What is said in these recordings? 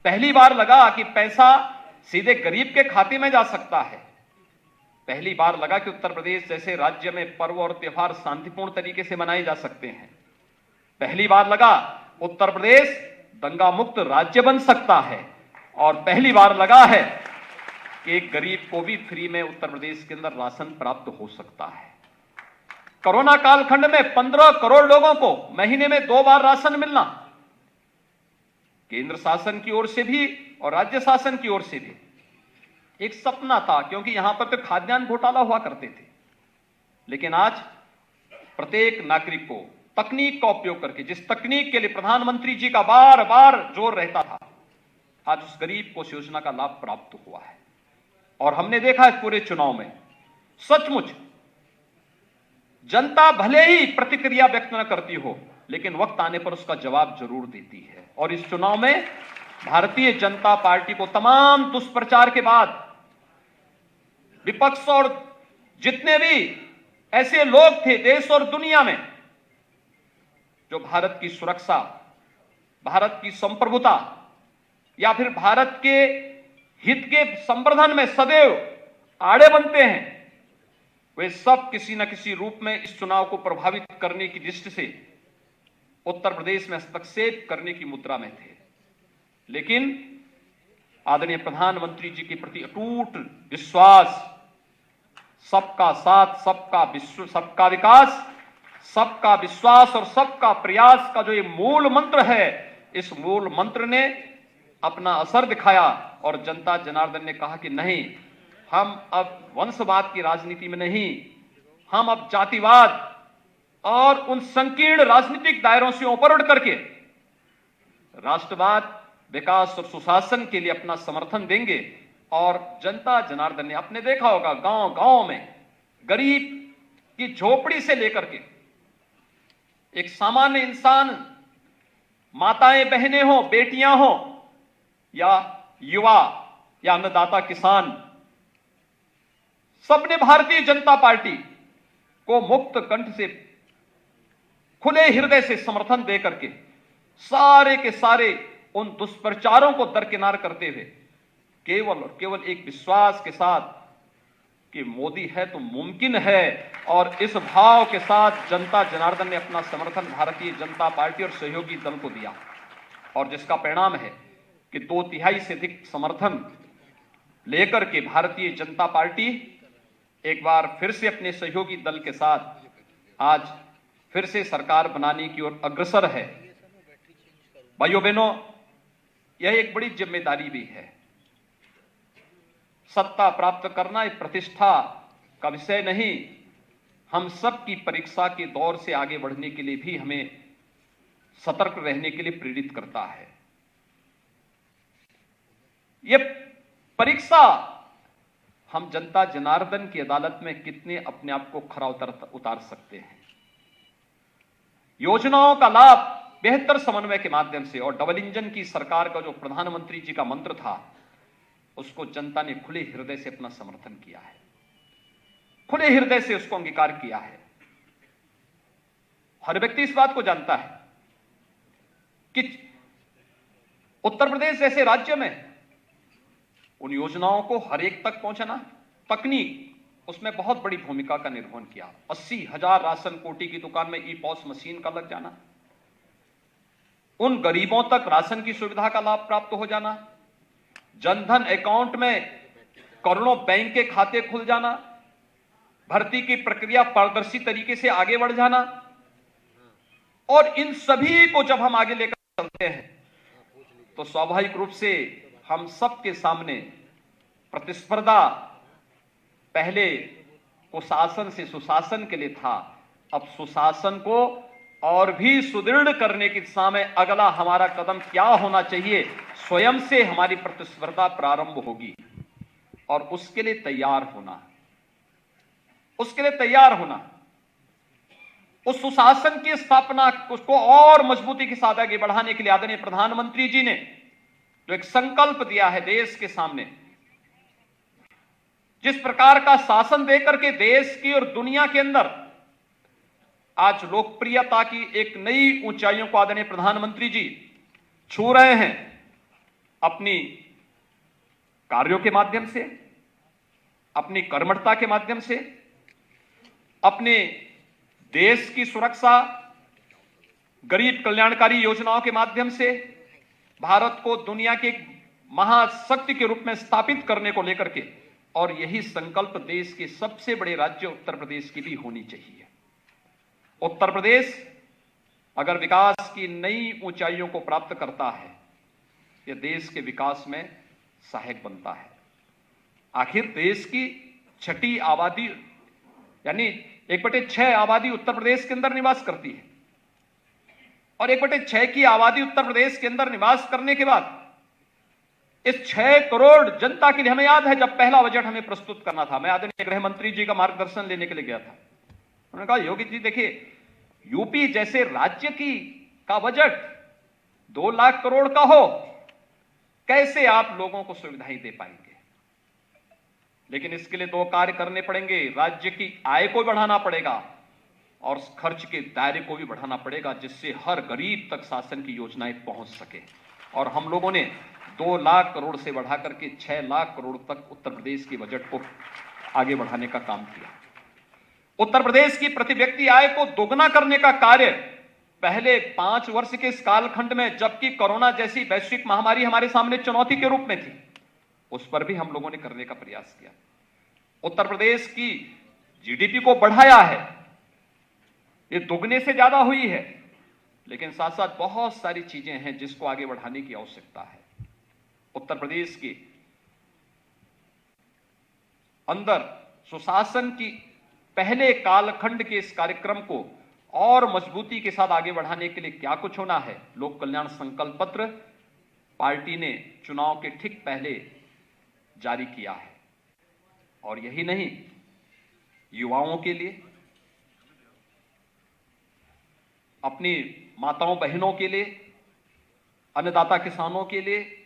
पहली बार लगा कि पैसा सीधे गरीब के खाते में जा सकता है। पहली बार लगा कि उत्तर प्रदेश जैसे राज्य में पर्व और त्योहार शांतिपूर्ण तरीके से मनाए जा सकते हैं। पहली बार लगा उत्तर प्रदेश दंगा मुक्त राज्य बन सकता है। और पहली बार लगा है कि एक गरीब को भी फ्री में उत्तर प्रदेश के अंदर राशन प्राप्त हो सकता है। कोरोना कालखंड में 15 करोड़ लोगों को महीने में 2 बार राशन मिलना केंद्र शासन की ओर से भी और राज्य शासन की ओर से भी एक सपना था, क्योंकि यहां पर तो खाद्यान्न घोटाला हुआ करते थे। लेकिन आज प्रत्येक नागरिक को तकनीक का उपयोग करके, जिस तकनीक के लिए प्रधानमंत्री जी का बार बार जोर रहता था, आज उस गरीब को उस योजना का लाभ प्राप्त हुआ है। और हमने देखा है पूरे चुनाव में सचमुच जनता भले ही प्रतिक्रिया व्यक्त न करती हो, लेकिन वक्त आने पर उसका जवाब जरूर देती है। और इस चुनाव में भारतीय जनता पार्टी को तमाम दुष्प्रचार के बाद विपक्ष और जितने भी ऐसे लोग थे देश और दुनिया में जो भारत की सुरक्षा, भारत की संप्रभुता या फिर भारत के हित के संवर्धन में सदैव आड़े बनते हैं, वे सब किसी न किसी रूप में इस चुनाव को प्रभावित करने की दृष्टि से उत्तर प्रदेश में हस्तक्षेप करने की मुद्रा में थे। लेकिन आदरणीय प्रधानमंत्री जी के प्रति अटूट विश्वास, सबका साथ, सबका विकास, सबका विश्वास और सबका प्रयास का जो ये मूल मंत्र है, इस मूल मंत्र ने अपना असर दिखाया। और जनता जनार्दन ने कहा कि नहीं, हम अब वंशवाद की राजनीति में नहीं, हम अब जातिवाद और उन संकीर्ण राजनीतिक दायरों से ऊपर उठ करके राष्ट्रवाद, विकास और सुशासन के लिए अपना समर्थन देंगे। और जनता जनार्दन ने आपने देखा होगा गांव गांव में गरीब की झोपड़ी से लेकर के एक सामान्य इंसान, माताएं बहनें हो, बेटियां हो या युवा या अन्नदाता किसान, सबने भारतीय जनता पार्टी को मुक्त कंठ से, खुले हृदय से समर्थन दे करके सारे के सारे उन दुष्प्रचारों को दरकिनार करते हुए केवल और केवल एक विश्वास के साथ कि मोदी है तो मुमकिन है, और इस भाव के साथ जनता जनार्दन ने अपना समर्थन भारतीय जनता पार्टी और सहयोगी दल को दिया। और जिसका परिणाम है कि 2/3 से अधिक समर्थन लेकर के भारतीय जनता पार्टी एक बार फिर से अपने सहयोगी दल के साथ आज फिर से सरकार बनाने की ओर अग्रसर है। भाइयों बहनों, यह एक बड़ी जिम्मेदारी भी है। सत्ता प्राप्त करना एक प्रतिष्ठा का विषय नहीं, हम सब की परीक्षा के दौर से आगे बढ़ने के लिए भी हमें सतर्क रहने के लिए प्रेरित करता है। यह परीक्षा हम जनता जनार्दन की अदालत में कितने अपने आप को खरा उतार सकते हैं। योजनाओं का लाभ बेहतर समन्वय के माध्यम से और डबल इंजन की सरकार का जो प्रधानमंत्री जी का मंत्र था, उसको जनता ने खुले हृदय से अपना समर्थन किया है, खुले हृदय से उसको अंगीकार किया है। हर व्यक्ति इस बात को जानता है कि उत्तर प्रदेश जैसे राज्य में उन योजनाओं को हर एक तक पहुंचाना, तकनीक उसमें बहुत बड़ी भूमिका का निर्वहन किया। 80,000 राशन कोटी की दुकान में ई-पॉस मशीन का लग जाना, उन गरीबों तक राशन की सुविधा का लाभ प्राप्त हो जाना, जनधन अकाउंट में करोड़ों बैंक के खाते खुल जाना, भर्ती की प्रक्रिया पारदर्शी तरीके से आगे बढ़ जाना। और इन सभी को जब हम आगे लेकर चलते हैं तो स्वाभाविक रूप से हम सबके सामने प्रतिस्पर्धा पहले कुशासन से सुशासन के लिए था, अब सुशासन को और भी सुदृढ़ करने की दिशा में अगला हमारा कदम क्या होना चाहिए, स्वयं से हमारी प्रतिस्पर्धा प्रारंभ होगी। और उसके लिए तैयार होना, उसके लिए तैयार होना, उस सुशासन की स्थापना उसको और मजबूती के साथ आगे बढ़ाने के लिए आदरणीय प्रधानमंत्री जी ने जो एक संकल्प दिया है देश के सामने, जिस प्रकार का शासन देकर के देश की और दुनिया के अंदर आज लोकप्रियता की एक नई ऊंचाइयों को आदरणीय प्रधानमंत्री जी छू रहे हैं, अपनी कार्यों के माध्यम से, अपनी कर्मठता के माध्यम से, अपने देश की सुरक्षा, गरीब कल्याणकारी योजनाओं के माध्यम से भारत को दुनिया के महाशक्ति के रूप में स्थापित करने को लेकर के, और यही संकल्प देश के सबसे बड़े राज्य उत्तर प्रदेश की भी होनी चाहिए। उत्तर प्रदेश अगर विकास की नई ऊंचाइयों को प्राप्त करता है, यह देश के विकास में सहायक बनता है। आखिर देश की छठी आबादी यानी 1/6 आबादी उत्तर प्रदेश के अंदर निवास करती है, और 1/6 की आबादी उत्तर प्रदेश के अंदर निवास करने के बाद इस 6 करोड़ जनता के लिए, हमें याद है जब पहला बजट हमें प्रस्तुत करना था, मैं आदरणीय गृह मंत्री जी का मार्गदर्शन लेने के लिए गया था। उन्होंने कहा, योगी जी देखिए, यूपी जैसे राज्य का बजट 2 लाख करोड़ का हो, कैसे आप लोगों को सुविधाएं दे पाएंगे? लेकिन इसके लिए 2 कार्य करने पड़ेंगे। राज्य की आय को बढ़ाना पड़ेगा और खर्च के दायरे को भी बढ़ाना पड़ेगा, जिससे हर गरीब तक शासन की योजनाएं पहुंच सके। और हम लोगों ने 2 लाख करोड़ से बढ़ाकर के 6 लाख करोड़ तक उत्तर प्रदेश के बजट को आगे बढ़ाने का काम किया। उत्तर प्रदेश की प्रति व्यक्ति आय को दोगुना करने का कार्य पहले 5 वर्ष के इस कालखंड में, जबकि कोरोना जैसी वैश्विक महामारी हमारे सामने चुनौती के रूप में थी, उस पर भी हम लोगों ने करने का प्रयास किया। उत्तर प्रदेश की जीडीपी को बढ़ाया है, ये दोगुने से ज्यादा हुई है, लेकिन साथ साथ बहुत सारी चीजें हैं जिसको आगे बढ़ाने की आवश्यकता है। उत्तर प्रदेश के अंदर सुशासन की पहले कालखंड के इस कार्यक्रम को और मजबूती के साथ आगे बढ़ाने के लिए क्या कुछ होना है, लोक कल्याण संकल्प पत्र पार्टी ने चुनाव के ठीक पहले जारी किया है। और यही नहीं, युवाओं के लिए, अपनी माताओं बहनों के लिए, अन्नदाता किसानों के लिए,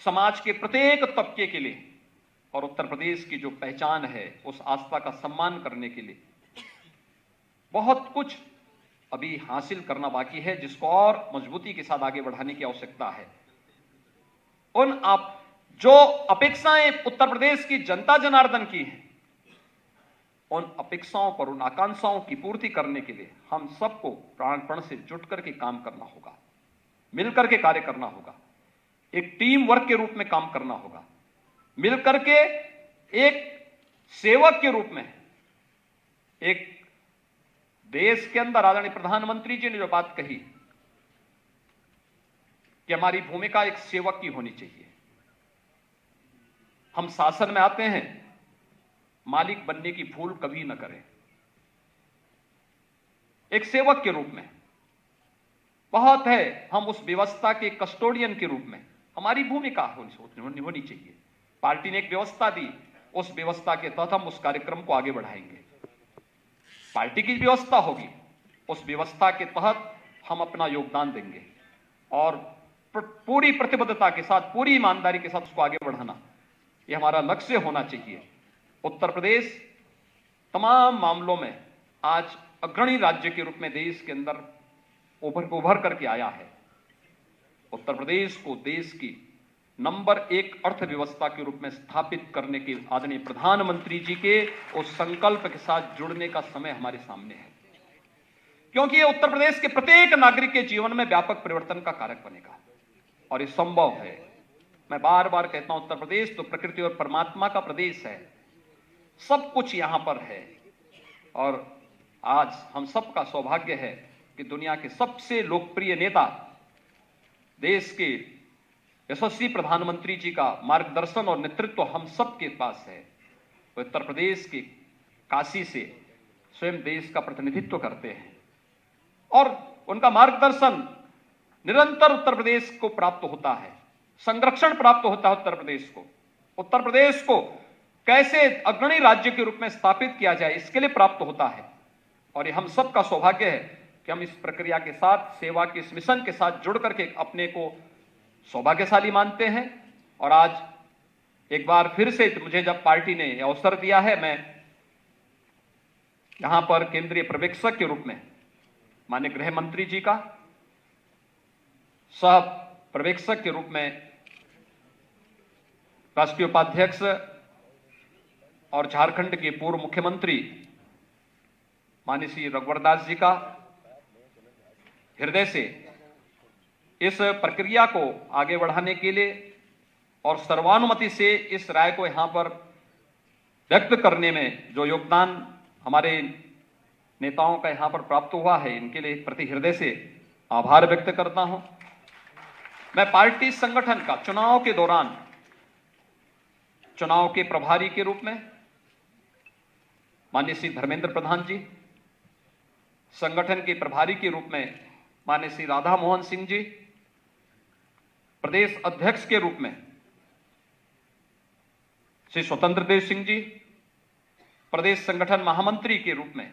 समाज के प्रत्येक तबके के लिए और उत्तर प्रदेश की जो पहचान है उस आस्था का सम्मान करने के लिए बहुत कुछ अभी हासिल करना बाकी है, जिसको और मजबूती के साथ आगे बढ़ाने की आवश्यकता है। जो अपेक्षाएं उत्तर प्रदेश की जनता जनार्दन की हैं, उन अपेक्षाओं पर, उन आकांक्षाओं की पूर्ति करने के लिए हम सबको प्राणपण से जुट करके काम करना होगा, मिलकर के कार्य करना होगा, एक टीम वर्क के रूप में काम करना होगा, मिलकर के एक सेवक के रूप में। एक देश के अंदर आदरणीय प्रधानमंत्री जी ने जो बात कही कि हमारी भूमिका एक सेवक की होनी चाहिए। हम शासन में आते हैं, मालिक बनने की भूल कभी न करें। एक सेवक के रूप में बहुत है, हम उस व्यवस्था के कस्टोडियन के रूप में हमारी भूमिका होनी चाहिए। पार्टी ने एक व्यवस्था दी, उस व्यवस्था के तहत हम उस कार्यक्रम को आगे बढ़ाएंगे। पार्टी की व्यवस्था होगी, उस व्यवस्था के तहत हम अपना योगदान देंगे और पूरी प्रतिबद्धता के साथ, पूरी ईमानदारी के साथ उसको आगे बढ़ाना, यह हमारा लक्ष्य होना चाहिए। उत्तर प्रदेश तमाम मामलों में आज अग्रणी राज्य के रूप में देश के अंदर उभर करके आया है। उत्तर प्रदेश को देश की नंबर 1 अर्थव्यवस्था के रूप में स्थापित करने के आदरणीय प्रधानमंत्री जी के उस संकल्प के साथ जुड़ने का समय हमारे सामने है, क्योंकि ये उत्तर प्रदेश के प्रत्येक नागरिक के जीवन में व्यापक परिवर्तन का कारक बनेगा और ये संभव है। मैं बार बार कहता हूं, उत्तर प्रदेश तो प्रकृति और परमात्मा का प्रदेश है, सब कुछ यहां पर है। और आज हम सबका सौभाग्य है कि दुनिया के सबसे लोकप्रिय नेता, देश के यशस्वी प्रधानमंत्री जी का मार्गदर्शन और नेतृत्व हम सबके पास है। वो उत्तर प्रदेश के काशी से स्वयं देश का प्रतिनिधित्व करते हैं और उनका मार्गदर्शन निरंतर उत्तर प्रदेश को प्राप्त होता है, संरक्षण प्राप्त होता है। उत्तर प्रदेश को कैसे अग्रणी राज्य के रूप में स्थापित किया जाए, इसके लिए प्राप्त होता है। और ये हम सबका सौभाग्य है कि हम इस प्रक्रिया के साथ, सेवा के इस मिशन के साथ जुड़ करके अपने को सौभाग्यशाली मानते हैं। और आज एक बार फिर से मुझे जब पार्टी ने यह अवसर दिया है, मैं यहां पर केंद्रीय पर्यवेक्षक के रूप में माननीय गृह मंत्री जी का, सह पर्यवेक्षक के रूप में राष्ट्रीय उपाध्यक्ष और झारखंड के पूर्व मुख्यमंत्री माननीय श्री रघुवर दास जी का हृदय से इस प्रक्रिया को आगे बढ़ाने के लिए और सर्वानुमति से इस राय को यहां पर व्यक्त करने में जो योगदान हमारे नेताओं का यहां पर प्राप्त हुआ है, इनके लिए प्रति हृदय से आभार व्यक्त करता हूं। मैं पार्टी संगठन का चुनाव के दौरान चुनाव के प्रभारी के रूप में माननीय श्री धर्मेंद्र प्रधान जी, संगठन के प्रभारी के रूप में माननीय श्री राधा मोहन सिंह जी, प्रदेश अध्यक्ष के रूप में श्री स्वतंत्र देव सिंह जी, प्रदेश संगठन महामंत्री के रूप में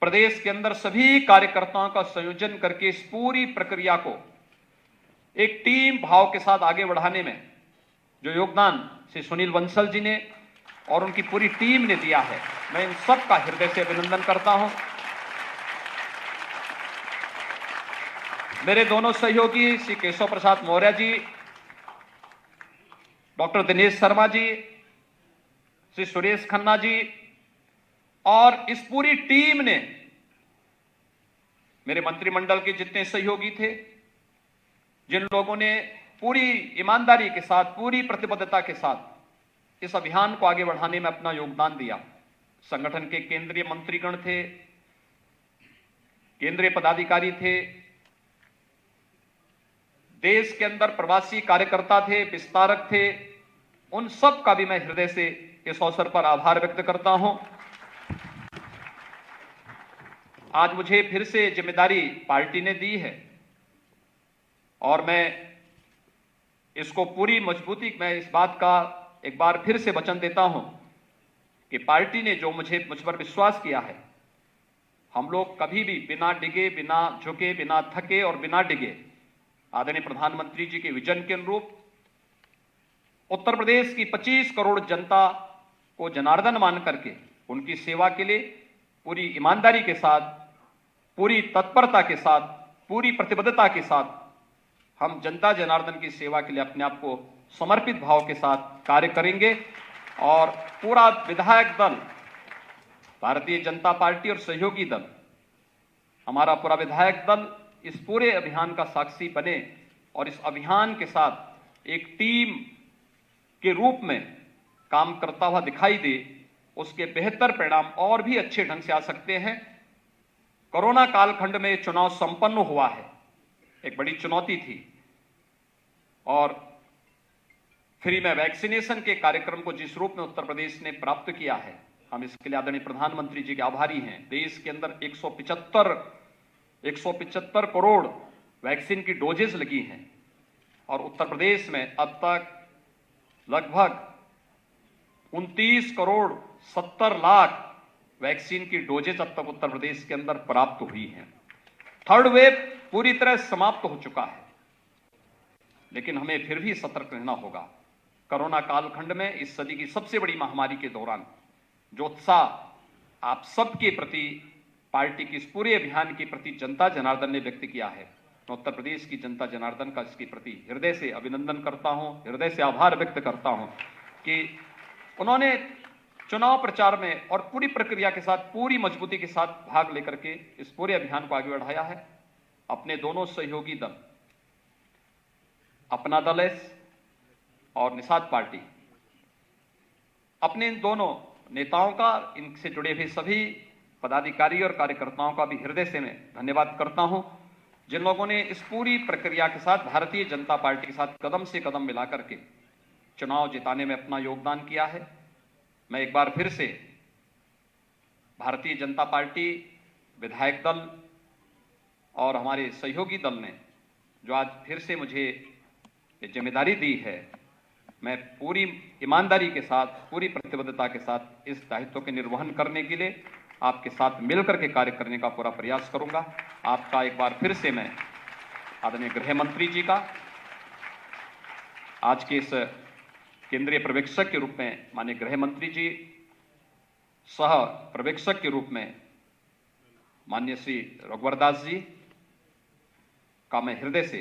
प्रदेश के अंदर सभी कार्यकर्ताओं का संयोजन करके इस पूरी प्रक्रिया को एक टीम भाव के साथ आगे बढ़ाने में जो योगदान श्री सुनील बंसल जी ने और उनकी पूरी टीम ने दिया है, मैं इन सब का हृदय से अभिनंदन करता हूं। मेरे दोनों सहयोगी श्री केशव प्रसाद मौर्य जी, डॉक्टर दिनेश शर्मा जी, श्री सुरेश खन्ना जी और इस पूरी टीम ने, मेरे मंत्रिमंडल के जितने सहयोगी थे, जिन लोगों ने पूरी ईमानदारी के साथ, पूरी प्रतिबद्धता के साथ इस अभियान को आगे बढ़ाने में अपना योगदान दिया। संगठन के केंद्रीय मंत्रीगण थे, केंद्रीय पदाधिकारी थे, देश के अंदर प्रवासी कार्यकर्ता थे, विस्तारक थे, उन सब का भी मैं हृदय से इस अवसर पर आभार व्यक्त करता हूं। आज मुझे फिर से जिम्मेदारी पार्टी ने दी है और मैं इसको पूरी मजबूती, मैं इस बात का एक बार फिर से वचन देता हूं कि पार्टी ने जो मुझ पर विश्वास किया है, हम लोग कभी भी बिना डिगे, बिना झुके, बिना थके और बिना डिगे आदरणीय प्रधानमंत्री जी के विजन के अनुरूप उत्तर प्रदेश की 25 करोड़ जनता को जनार्दन मान करके उनकी सेवा के लिए पूरी ईमानदारी के साथ, पूरी तत्परता के साथ, पूरी प्रतिबद्धता के साथ हम जनता जनार्दन की सेवा के लिए अपने आप को समर्पित भाव के साथ कार्य करेंगे। और पूरा विधायक दल, भारतीय जनता पार्टी और सहयोगी दल, हमारा पूरा विधायक दल इस पूरे अभियान का साक्षी बने और इस अभियान के साथ एक टीम के रूप में काम करता हुआ दिखाई दे, उसके बेहतर परिणाम और भी अच्छे ढंग से आ सकते हैं। कोरोना कालखंड में चुनाव संपन्न हुआ है, एक बड़ी चुनौती थी और फ्री में वैक्सीनेशन के कार्यक्रम को जिस रूप में उत्तर प्रदेश ने प्राप्त किया है, हम इसके लिए आदरणीय प्रधानमंत्री जी के आभारी हैं। देश के अंदर 175 करोड़ वैक्सीन की डोजेस लगी हैं और उत्तर प्रदेश में अब तक लगभग 29 करोड़ 70 लाख वैक्सीन की डोजेज अब तक उत्तर प्रदेश के अंदर प्राप्त हुई हैं। थर्ड वेव पूरी तरह समाप्त हो चुका है, लेकिन हमें फिर भी सतर्क रहना होगा। कोरोना कालखंड में इस सदी की सबसे बड़ी महामारी के दौरान जो उत्साह आप सबके प्रति, पार्टी की इस पूरे अभियान के प्रति जनता जनार्दन ने व्यक्त किया है, मैं उत्तर प्रदेश की जनता जनार्दन का इसके प्रति हृदय से अभिनंदन करता हूं, हृदय से आभार व्यक्त करता हूं कि उन्होंने चुनाव प्रचार में और पूरी प्रक्रिया के साथ, पूरी मजबूती के साथ भाग लेकर के इस पूरे अभियान को आगे बढ़ाया है। अपने दोनों सहयोगी दल, अपना दल है और निषाद पार्टी, अपने इन दोनों नेताओं का, इनसे जुड़े हुए सभी पदाधिकारी और कार्यकर्ताओं का भी हृदय से मैं धन्यवाद करता हूं, जिन लोगों ने इस पूरी प्रक्रिया के साथ भारतीय जनता पार्टी के साथ कदम से कदम मिलाकर के चुनाव जिताने में अपना योगदान किया है। मैं एक बार फिर से भारतीय जनता पार्टी, विधायक दल और हमारे सहयोगी दल ने जो आज फिर से मुझे ये जिम्मेदारी दी है, मैं पूरी ईमानदारी के साथ, पूरी प्रतिबद्धता के साथ इस दायित्व के निर्वहन करने के लिए आपके साथ मिलकर के कार्य करने का पूरा प्रयास करूंगा। आपका एक बार फिर से मैं आदरणीय गृह मंत्री जी का, आज के इस केंद्रीय पर्यवेक्षक के रूप में माननीय गृह मंत्री जी, सह पर्यवेक्षक के रूप में माननीय श्री रघुवर दास जी का मैं हृदय से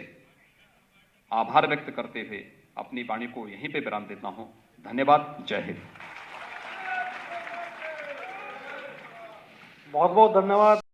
आभार व्यक्त करते हुए अपनी वाणी को यहीं पे विराम देता हूं। धन्यवाद। जय हिंद। बहुत बहुत धन्यवाद।